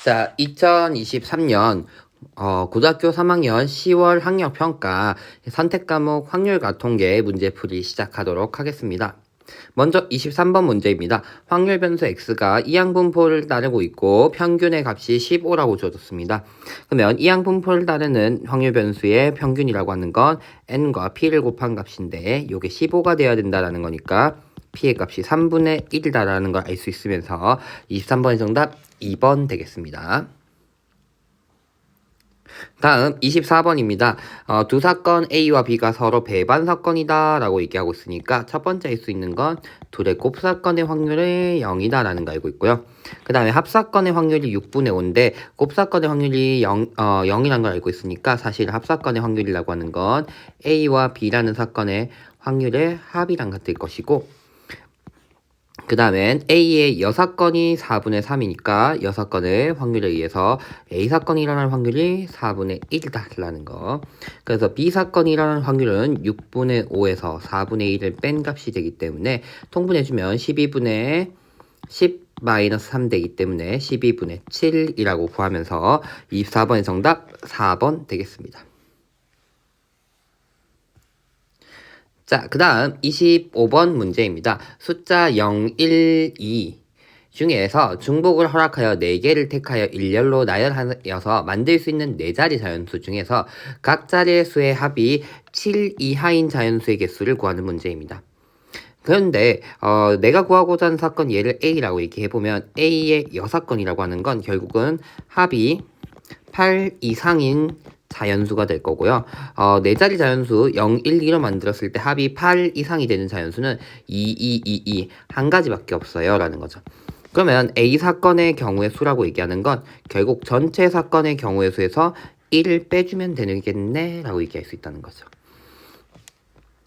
자, 2023년 고등학교 3학년 10월 학력평가 선택과목 확률과 통계 문제풀이 시작하도록 하겠습니다. 먼저 23번 문제입니다. 확률 변수 x가 이항분포를 따르고 있고 평균의 값이 15라고 주어졌습니다. 그러면 이항분포를 따르는 확률 변수의 평균이라고 하는 건 n과 p를 곱한 값인데 이게 15가 되어야 된다는 거니까 p의 값이 3분의 1이다라는 걸 알 수 있으면서 23번의 정답 2번 되겠습니다. 다음 24번입니다. 두 사건 A와 B가 서로 배반 사건이다 라고 얘기하고 있으니까 첫 번째 할 수 있는 건 둘의 곱사건의 확률이 0이다 라는 거 알고 있고요. 그 다음에 합사건의 확률이 6분의 5인데 곱사건의 확률이 0이라는 걸 알고 있으니까 사실 합사건의 확률이라고 하는 건 A와 B라는 사건의 확률의 합이랑 같을 것이고, 그 다음엔 A의 여사건이 4분의 3이니까 여사건의 확률에 의해서 A사건이 일어날 확률이 4분의 1이다 라는 거. 그래서 B사건이 일어날 확률은 6분의 5에서 4분의 1을 뺀 값이 되기 때문에 통분해주면 12분의 10-3 되기 때문에 12분의 7이라고 구하면서 24번의 정답 4번 되겠습니다. 자, 그 다음 25번 문제입니다. 숫자 0, 1, 2 중에서 중복을 허락하여 4개를 택하여 일렬로 나열하여서 만들 수 있는 4자리 자연수 중에서 각 자리의 수의 합이 7 이하인 자연수의 개수를 구하는 문제입니다. 그런데 내가 구하고자 하는 사건 얘를 A라고 얘기해보면 A의 여사건이라고 하는 건 결국은 합이 8 이상인 자연수가 될 거고요. 네 자리 자연수 0, 1, 2로 만들었을 때 합이 8 이상이 되는 자연수는 2, 2, 2, 2 한 가지밖에 없어요 라는 거죠. 그러면 A 사건의 경우의 수라고 얘기하는 건 결국 전체 사건의 경우의 수에서 1을 빼주면 되겠네 라고 얘기할 수 있다는 거죠.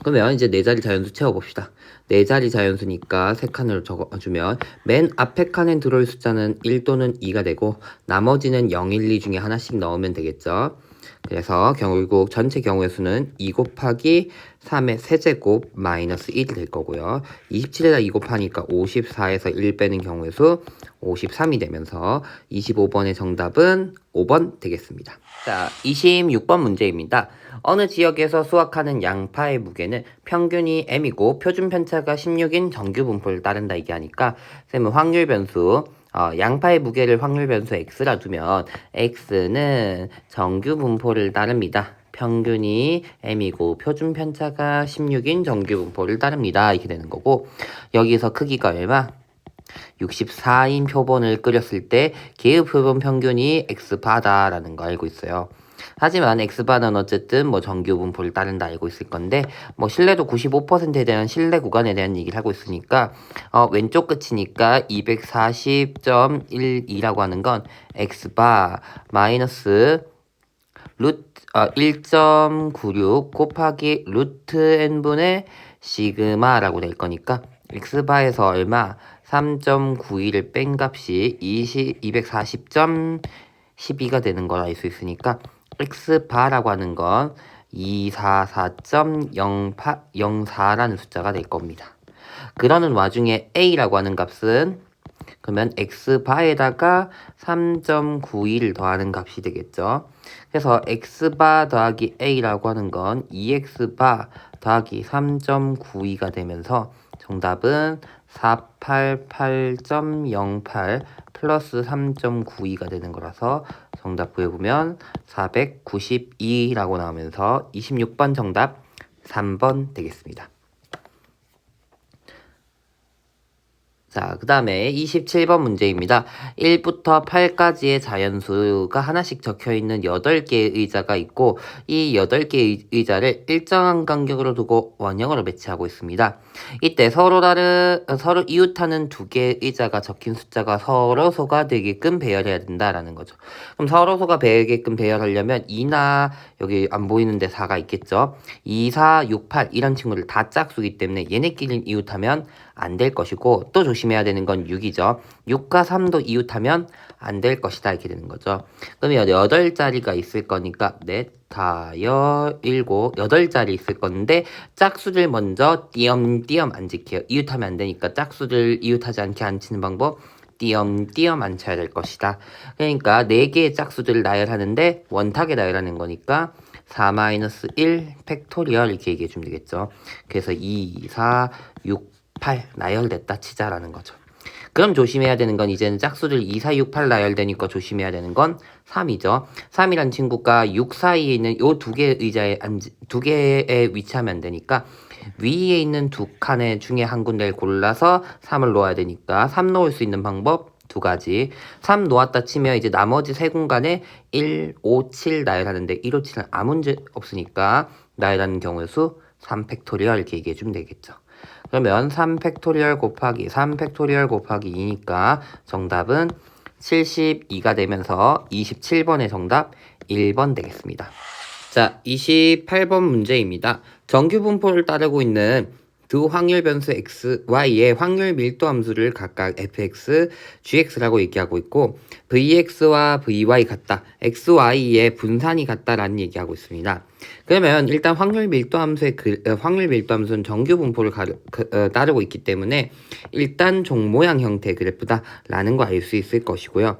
그러면 이제 네 자리 자연수 채워봅시다. 네 자리 자연수니까 세 칸으로 적어주면 맨 앞에 칸에 들어올 숫자는 1 또는 2가 되고 나머지는 0, 1, 2 중에 하나씩 넣으면 되겠죠. 그래서 결국 전체 경우의 수는 2 곱하기 3의 세제곱 마이너스 1이 될 거고요. 27에다 2 곱하니까 54에서 1 빼는 경우의 수 53이 되면서 25번의 정답은 5번 되겠습니다. 자, 26번 문제입니다. 어느 지역에서 수확하는 양파의 무게는 평균이 m이고 표준 편차가 16인 정규 분포를 따른다 얘기하니까 쌤은 확률 변수 양파의 무게를 확률 변수 x라 두면 x는 정규 분포를 따릅니다. 평균이 m이고 표준 편차가 16인 정규 분포를 따릅니다. 이렇게 되는 거고, 여기서 크기가 얼마? 64인 표본을 끓였을 때 개의 표본 평균이 x바다라는 거 알고 있어요. 하지만 x바는 어쨌든 뭐 정규 분포를 따른다 알고 있을 건데, 뭐 신뢰도 95%에 대한 신뢰 구간에 대한 얘기를 하고 있으니까 왼쪽 끝이니까 240.12라고 하는 건 x바 마이너스 1.96 곱하기 루트 n분의 시그마라고 될 거니까 x바에서 얼마? 3.91을 뺀 값이 240.12가 되는 걸 알 수 있으니까 x바라고 하는 건 244.04라는 숫자가 될 겁니다. 그러는 와중에 a라고 하는 값은 그러면 x바에다가 3.91을 더하는 값이 되겠죠. 그래서 x바 더하기 a라고 하는 건 2x바 더하기 3.92가 되면서 정답은 488.08 플러스 3.92가 되는 거라서 정답 구해보면 492라고 나오면서 26번 정답 3번 되겠습니다. 자, 그 다음에 27번 문제입니다. 1부터 8까지의 자연수가 하나씩 적혀있는 8개의 의자가 있고 이 8개의 의자를 일정한 간격으로 두고 원형으로 배치하고 있습니다. 이때 서로 이웃하는 2개의 의자가 적힌 숫자가 서로소가 되게끔 배열해야 된다라는 거죠. 그럼 서로소가 되게끔 배열하려면 2나 여기 안 보이는데 4가 있겠죠. 2, 4, 6, 8 이런 친구들 다 짝수기 때문에 얘네끼리 이웃하면 안 될 것이고, 또 조심해야 되는 건 6이죠. 6과 3도 이웃하면 안 될 것이다 이렇게 되는 거죠. 그러면 8자리가 있을 거니까 4, 5, 7, 8자리 있을 건데 짝수들 먼저 띄엄띄엄 안 지켜요. 이웃하면 안 되니까 짝수들 이웃하지 않게 앉히는 방법 띄엄띄엄 앉혀야 될 것이다. 그러니까 4개의 짝수들을 나열하는데 원탁에 나열하는 거니까 4-1 팩토리얼 이렇게 얘기해 주면 되겠죠. 그래서 2, 4, 6, 8 나열됐다 치자라는 거죠. 그럼 조심해야 되는 건 이제는 짝수들 2, 4, 6, 8 나열되니까 조심해야 되는 건 3이죠. 3이란 친구가 6 사이에 있는 요 두 개의 의자에 두 개에 위치하면 되니까 위에 있는 두 칸의 중에 한 군데를 골라서 3을 놓아야 되니까 3 놓을 수 있는 방법 두 가지. 3 놓았다 치면 이제 나머지 세 공간에 1, 5, 7 나열하는데 1, 5, 7은 아무 문제 없으니까 나열하는 경우의 수 3 팩토리얼 이렇게 얘기해 주면 되겠죠. 그러면 3 팩토리얼 곱하기 3 팩토리얼 곱하기 2니까 정답은 72가 되면서 27번의 정답 1번 되겠습니다. 자, 28번 문제입니다. 정규 분포를 따르고 있는 두 확률 변수 x, y의 확률 밀도 함수를 각각 fx, gx라고 얘기하고 있고 vx와 vy 같다, x, y의 분산이 같다라는 얘기하고 있습니다. 그러면 일단 확률 밀도 함수의 확률 밀도 함수는 정규 분포를 따르고 있기 때문에 일단 종 모양 형태의 그래프다라는 거 알 수 있을 것이고요.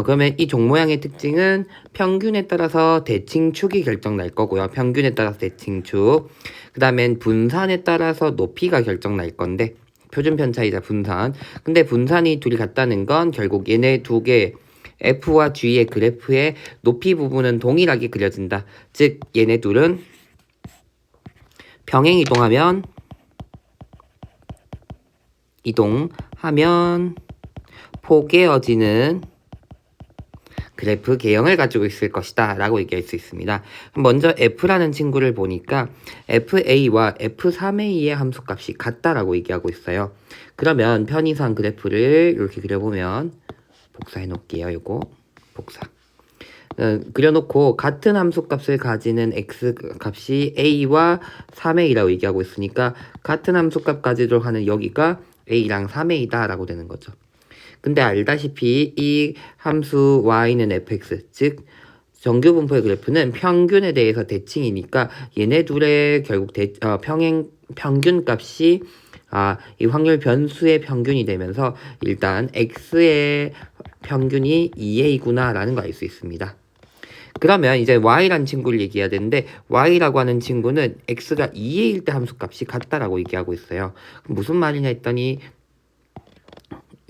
그러면 이 종 모양의 특징은 평균에 따라서 대칭축이 결정 날 거고요. 평균에 따라서 대칭축. 그 다음엔 분산에 따라서 높이가 결정 날 건데 표준 편차이자 분산. 근데 분산이 둘이 같다는 건 결국 얘네 두 개 F와 G의 그래프의 높이 부분은 동일하게 그려진다. 즉 얘네 둘은 평행 이동하면 포개어지는 그래프 개형을 가지고 있을 것이다 라고 얘기할 수 있습니다. 먼저 F라는 친구를 보니까 FA와 F3A의 함수값이 같다라고 얘기하고 있어요. 그러면 편의상 그래프를 이렇게 그려보면 복사해 놓을게요. 요거 복사. 그려놓고 같은 함수값을 가지는 X값이 A와 3A라고 얘기하고 있으니까 같은 함수값 가지도록 하는 여기가 A랑 3A다 라고 되는 거죠. 근데 알다시피 이 함수 y는 fx, 즉 정규 분포의 그래프는 평균에 대해서 대칭이니까 얘네 둘의 결국 평균 값이 이 확률 변수의 평균이 되면서 일단 x의 평균이 2a구나 라는 걸 알 수 있습니다. 그러면 이제 y라는 친구를 얘기해야 되는데 y라고 하는 친구는 x가 2a일 때 함수값이 같다라고 얘기하고 있어요. 무슨 말이냐 했더니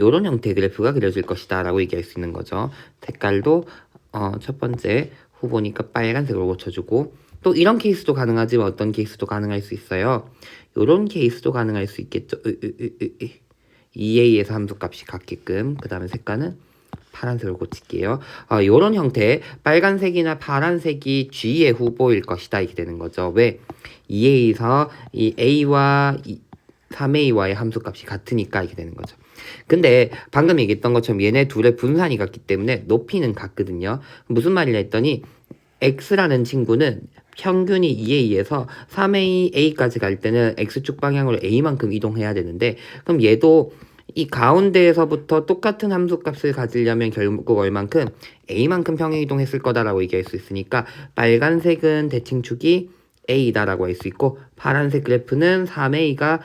요런 형태의 그래프가 그려질 것이다 라고 얘기할 수 있는 거죠. 색깔도 첫 번째 후보니까 빨간색으로 고쳐주고 또 이런 케이스도 가능하지만 어떤 케이스도 가능할 수 있어요. 요런 케이스도 가능할 수 있겠죠. 2a에서 함수값이 같게끔. 그 다음에 색깔은 파란색으로 고칠게요. 요런 형태 빨간색이나 파란색이 G의 후보일 것이다 이렇게 되는 거죠. 왜? 2a에서 이 a와 3a와의 함수값이 같으니까 이렇게 되는 거죠. 근데 방금 얘기했던 것처럼 얘네 둘의 분산이 같기 때문에 높이는 같거든요. 무슨 말이냐 했더니 x라는 친구는 평균이 2a에서 3a까지 갈 때는 x축 방향으로 a만큼 이동해야 되는데 그럼 얘도 이 가운데에서부터 똑같은 함수값을 가지려면 결국 얼만큼 a만큼 평행 이동했을 거다라고 얘기할 수 있으니까 빨간색은 대칭축이 a다라고 할 수 있고 파란색 그래프는 3a가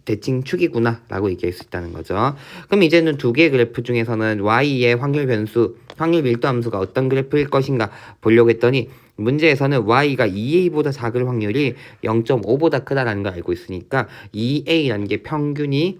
대칭축이구나 라고 얘기할 수 있다는 거죠. 그럼 이제는 두 개의 그래프 중에서는 y의 확률 변수, 확률 밀도 함수가 어떤 그래프일 것인가 보려고 했더니 문제에서는 y가 2a보다 작을 확률이 0.5보다 크다라는 걸 알고 있으니까 2a라는 게 평균이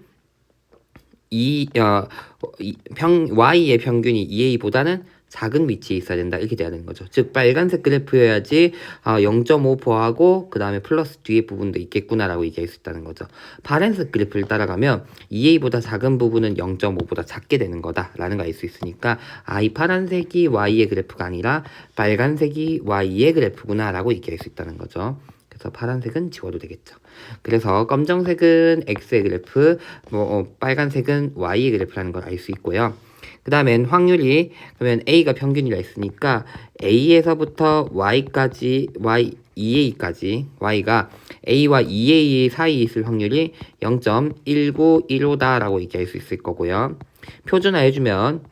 y의 평균이 2a보다는 작은 위치에 있어야 된다 이렇게 돼야 되는 거죠. 즉 빨간색 그래프여야지 0.5 포하고 그 다음에 플러스 뒤에 부분도 있겠구나 라고 얘기할 수 있다는 거죠. 파란색 그래프를 따라가면 2a보다 작은 부분은 0.5보다 작게 되는 거다 라는 걸 알 수 있으니까 이 파란색이 y의 그래프가 아니라 빨간색이 y의 그래프구나 라고 얘기할 수 있다는 거죠. 그래서 파란색은 지워도 되겠죠. 그래서 검정색은 x의 그래프, 빨간색은 y의 그래프라는 걸 알 수 있고요. 그 다음엔 확률이 그러면 a가 평균이라 했으니까 a에서부터 y까지 2a까지 y가 a와 2a 사이에 있을 확률이 0.1915다 라고 얘기할 수 있을 거고요. 표준화 해주면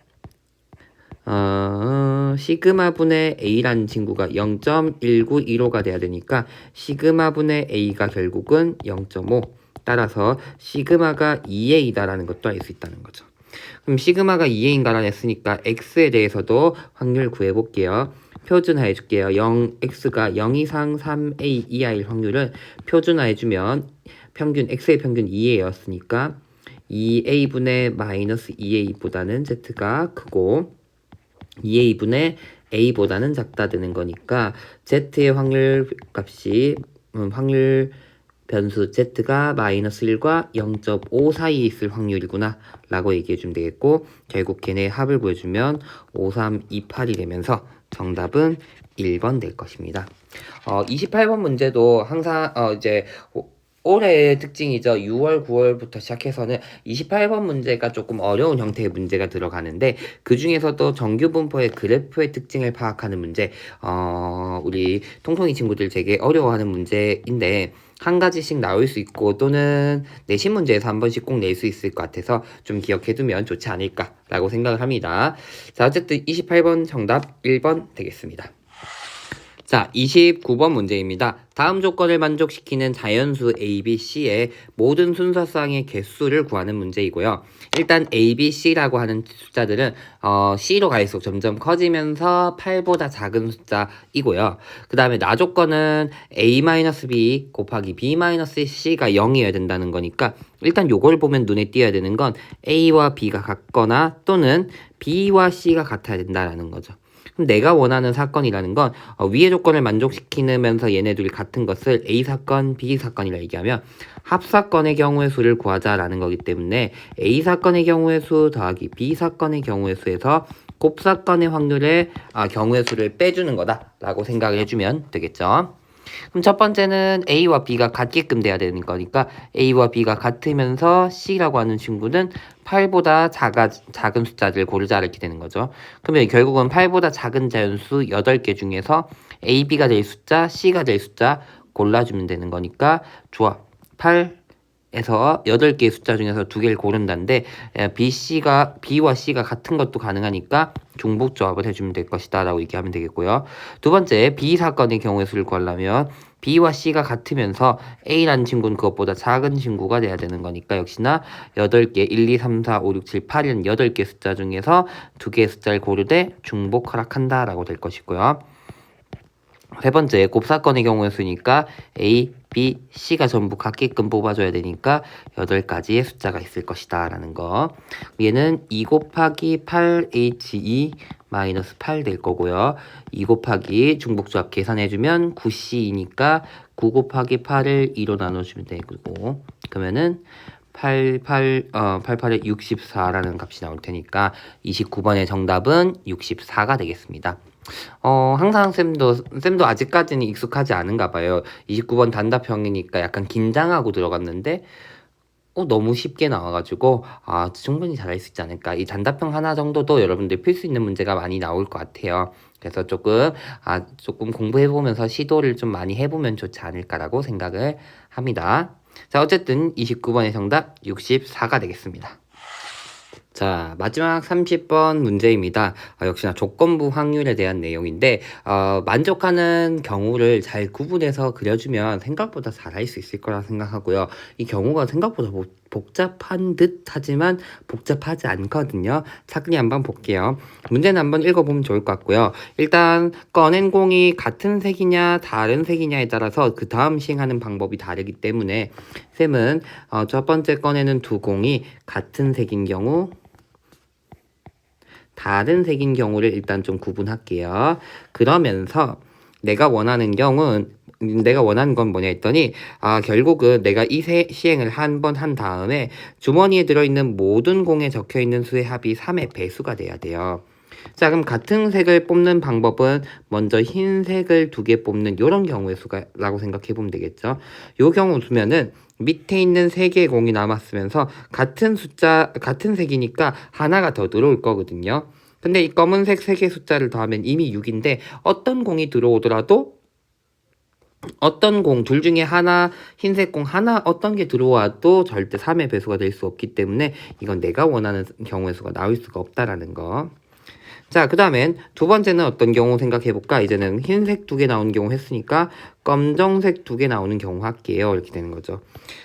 시그마 분의 a라는 친구가 0.1915가 돼야 되니까 시그마 분의 a가 결국은 0.5 따라서 시그마가 2a다라는 것도 알 수 있다는 거죠. 그럼 시그마가 2A인가라 했으니까 X에 대해서도 확률 구해볼게요. 표준화해줄게요. 0X가 0 이상 3A 이하일 확률을 표준화해주면 X의 평균 2A였으니까 2A분의 마이너스 2A보다는 Z가 크고 2A분의 A보다는 작다 되는 거니까 Z의 확률 값이 확률 변수 Z가 마이너스 1과 0.5 사이에 있을 확률이구나 라고 얘기해주면 되겠고, 결국 걔네 합을 구해주면 5, 3, 2, 8이 되면서 정답은 1번 될 것입니다. 28번 문제도 항상 이제 올해의 특징이죠. 6월, 9월부터 시작해서는 28번 문제가 조금 어려운 형태의 문제가 들어가는데, 그 중에서도 정규분포의 그래프의 특징을 파악하는 문제, 우리 통통이 친구들 되게 어려워하는 문제인데, 한 가지씩 나올 수 있고 또는 내신 문제에서 한 번씩 꼭 낼 수 있을 것 같아서 좀 기억해두면 좋지 않을까라고 생각을 합니다. 자, 어쨌든 28번 정답 1번 되겠습니다. 자, 29번 문제입니다. 다음 조건을 만족시키는 자연수 A, B, C의 모든 순서상의 개수를 구하는 문제이고요. 일단 A, B, C라고 하는 숫자들은 C로 갈수록 점점 커지면서 8보다 작은 숫자이고요. 그 다음에 나 조건은 A-B 곱하기 B-C가 0이어야 된다는 거니까 일단 요걸 보면 눈에 띄어야 되는 건 A와 B가 같거나 또는 B와 C가 같아야 된다는 거죠. 그럼 내가 원하는 사건이라는 건 위의 조건을 만족시키면서 얘네들이 같은 것을 A사건, B사건이라 얘기하면 합사건의 경우의 수를 구하자라는 거기 때문에 A사건의 경우의 수 더하기 B사건의 경우의 수에서 곱사건의 확률의 경우의 수를 빼주는 거다라고 생각을 해주면 되겠죠. 그럼 첫 번째는 A와 B가 같게끔 돼야 되는 거니까 A와 B가 같으면서 C라고 하는 친구는 8보다 작은 숫자들 고르자 이렇게 되는 거죠. 그러면 결국은 8보다 작은 자연수 8개 중에서 A, B가 될 숫자, C가 될 숫자 골라주면 되는 거니까 좋아. 8에서 8개의 숫자 중에서 2개를 고른다는데 B와 C가 같은 것도 가능하니까 중복 조합을 해주면 될 것이다 라고 얘기하면 되겠고요. 두 번째, B 사건의 경우의 수를 구하려면 B와 C가 같으면서 A라는 친구는 그것보다 작은 친구가 돼야 되는 거니까 역시나 8개, 1, 2, 3, 4, 5, 6, 7, 8이라는 8개 숫자 중에서 2개의 숫자를 고르되 중복 허락한다 라고 될 것이고요. 세 번째, 곱사건의 경우의 수니까 A, B, C가 전부 같게끔 뽑아줘야 되니까 8가지의 숫자가 있을 것이다 라는 거. 얘는 2 곱하기 8HE 마이너스 8 될 거고요. 2 곱하기 중복조합 계산해주면 9C이니까 9 곱하기 8을 2로 나눠주면 되고, 그러면은 88에 64라는 값이 나올 테니까 29번의 정답은 64가 되겠습니다. 항상 쌤도 아직까지는 익숙하지 않은가 봐요. 29번 단답형이니까 약간 긴장하고 들어갔는데, 너무 쉽게 나와가지고, 충분히 잘할 수 있지 않을까. 이 단답형 하나 정도도 여러분들 풀 수 있는 문제가 많이 나올 것 같아요. 그래서 조금 공부해보면서 시도를 좀 많이 해보면 좋지 않을까라고 생각을 합니다. 자, 어쨌든 29번의 정답 64가 되겠습니다. 자, 마지막 30번 문제입니다. 역시나 조건부 확률에 대한 내용인데, 만족하는 경우를 잘 구분해서 그려주면 생각보다 잘할 수 있을 거라 생각하고요. 이 경우가 생각보다 복잡한 듯 하지만 복잡하지 않거든요. 차근히 한번 볼게요. 문제는 한번 읽어보면 좋을 것 같고요. 일단 꺼낸 공이 같은 색이냐 다른 색이냐에 따라서 그 다음 시행하는 방법이 다르기 때문에 쌤은 첫 번째 꺼내는 두 공이 같은 색인 경우, 다른 색인 경우를 일단 좀 구분할게요. 그러면서 내가 원하는 건 뭐냐 했더니 결국은 내가 이 시행을 한 번 한 다음에 주머니에 들어있는 모든 공에 적혀있는 수의 합이 3의 배수가 돼야 돼요. 자, 그럼 같은 색을 뽑는 방법은 먼저 흰색을 2개 뽑는 이런 경우의 수라고 생각해 보면 되겠죠. 요 경우 수면은 밑에 있는 3개의 공이 남았으면서 같은 색이니까 하나가 더 들어올 거거든요. 근데 이 검은색 3개 숫자를 더하면 이미 6인데 어떤 공이 들어오더라도 어떤 공, 둘 중에 하나, 흰색 공 하나 어떤 게 들어와도 절대 3의 배수가 될 수 없기 때문에 이건 내가 원하는 경우의 수가 나올 수가 없다라는 거. 자, 그 다음엔 두 번째는 어떤 경우 생각해 볼까? 이제는 흰색 두 개 나오는 경우 했으니까 검정색 두 개 나오는 경우 할게요. 이렇게 되는 거죠.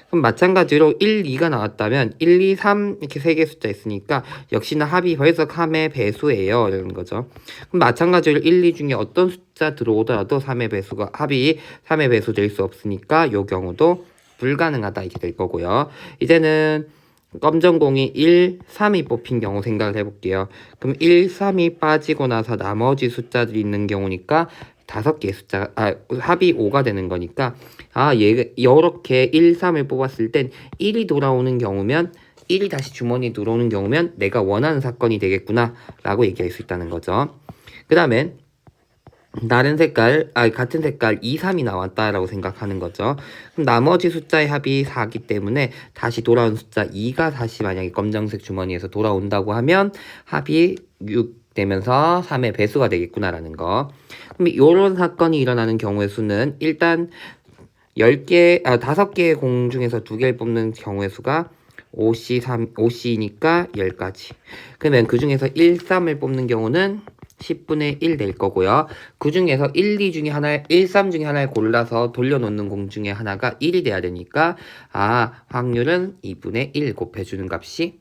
그럼 마찬가지로 1, 2가 나왔다면 1, 2, 3 이렇게 세 개 숫자 있으니까 역시나 합이 벌써 3의 배수예요. 이런 거죠. 그럼 마찬가지로 1, 2 중에 어떤 숫자 들어오더라도 3의 배수가 합이 3의 배수 될 수 없으니까 요 경우도 불가능하다 이렇게 될 거고요. 이제는 검정공이 1, 3이 뽑힌 경우 생각을 해볼게요. 그럼 1, 3이 빠지고 나서 나머지 숫자들이 있는 경우니까 5개의 숫자, 합이 5가 되는 거니까, 요렇게 1, 3을 뽑았을 땐 1이 돌아오는 경우면, 1이 다시 주머니에 들어오는 경우면 내가 원하는 사건이 되겠구나, 라고 얘기할 수 있다는 거죠. 그 다음엔, 같은 색깔 2, 3이 나왔다라고 생각하는 거죠. 그럼 나머지 숫자의 합이 4기 때문에 다시 돌아온 숫자 2가 다시 만약에 검정색 주머니에서 돌아온다고 하면 합이 6 되면서 3의 배수가 되겠구나라는 거. 그럼 이런 사건이 일어나는 경우의 수는 일단 5개의 공 중에서 2개를 뽑는 경우의 수가 5C니까 10가지. 그러면 그 중에서 1, 3을 뽑는 경우는 10분의 1 될 거고요. 그 중에서 1, 2 중에 1, 3 중에 하나를 골라서 돌려놓는 공 중에 하나가 1이 돼야 되니까, 확률은 2분의 1 곱해주는 값이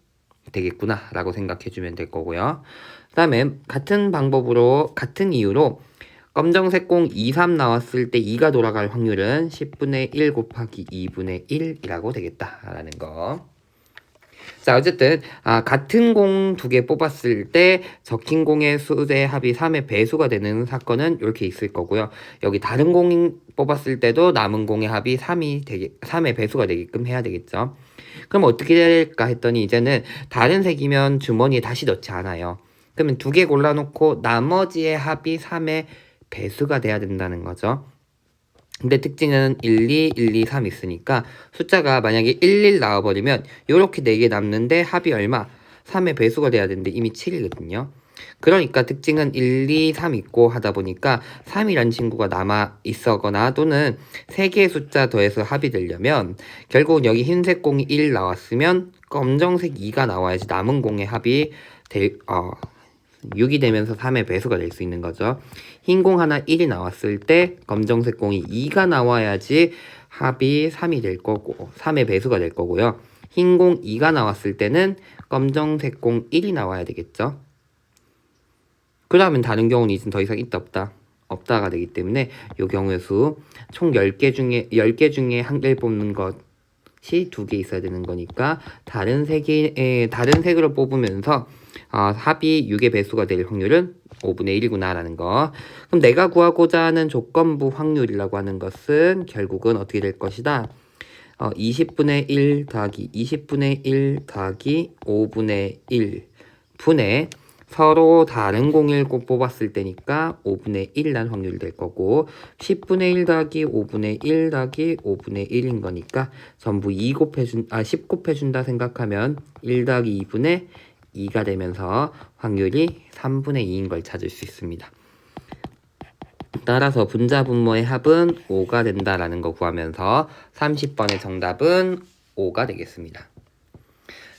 되겠구나, 라고 생각해주면 될 거고요. 그 다음에 같은 이유로 검정색 공 2, 3 나왔을 때 2가 돌아갈 확률은 10분의 1 곱하기 2분의 1이라고 되겠다라는 거. 자, 어쨌든 같은 공 2개 뽑았을 때 적힌 공의 수의 합이 3의 배수가 되는 사건은 이렇게 있을 거고요. 여기 다른 공 뽑았을 때도 남은 공의 합이 3의 배수가 되게끔 해야 되겠죠. 그럼 어떻게 될까 했더니 이제는 다른 색이면 주머니에 다시 넣지 않아요. 그러면 2개 골라놓고 나머지의 합이 3의 배수가 돼야 된다는 거죠. 근데 특징은 1, 2, 1, 2, 3 있으니까 숫자가 만약에 1, 1 나와버리면 요렇게 4개 남는데 합이 얼마? 3의 배수가 돼야 되는데 이미 7이거든요. 그러니까 특징은 1, 2, 3 있고 하다 보니까 3이란 친구가 남아 있어거나 또는 3개의 숫자 더해서 합이 되려면 결국은 여기 흰색 공이 1 나왔으면 검정색 2가 나와야지 남은 공의 합이 6이 되면서 3의 배수가 될 수 있는 거죠. 흰 공 하나 1이 나왔을 때 검정색 공이 2가 나와야지 합이 3이 될 거고 3의 배수가 될 거고요. 흰 공 2가 나왔을 때는 검정색 공 1이 나와야 되겠죠. 그러면 다른 경우는 이제 더 이상 있다 없다가 되기 때문에 이 경우의 수 총 10개 중에 1개를 뽑는 것이 2개 있어야 되는 거니까 다른 색으로 뽑으면서 합이 6의 배수가 될 확률은 5분의 1이구나 라는 거. 그럼 내가 구하고자 하는 조건부 확률이라고 하는 것은 결국은 어떻게 될 것이다? 20분의 1 더하기 20분의 1 더하기 5분의 1 분의 서로 다른 공을 꼭 뽑았을 때니까 5분의 1이라는 확률이 될 거고 10분의 1 더하기 5분의 1 더하기 5분의 1인 거니까 전부 10 곱해준다 생각하면 1 더하기 2분의 2가 되면서 확률이 3분의 2인 걸 찾을 수 있습니다. 따라서 분자 분모의 합은 5가 된다라는 거 구하면서 30번의 정답은 5가 되겠습니다.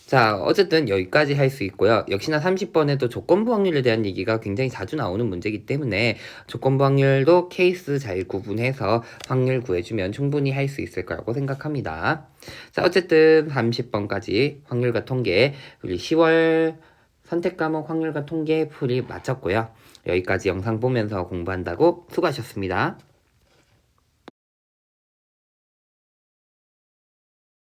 자, 어쨌든 여기까지 할 수 있고요. 역시나 30번에도 조건부 확률에 대한 얘기가 굉장히 자주 나오는 문제이기 때문에 조건부 확률도 케이스 잘 구분해서 확률 구해주면 충분히 할 수 있을 거라고 생각합니다. 자, 어쨌든 30번까지 확률과 통계, 우리 10월 선택 과목 확률과 통계 풀이 마쳤고요. 여기까지 영상 보면서 공부한다고 수고하셨습니다.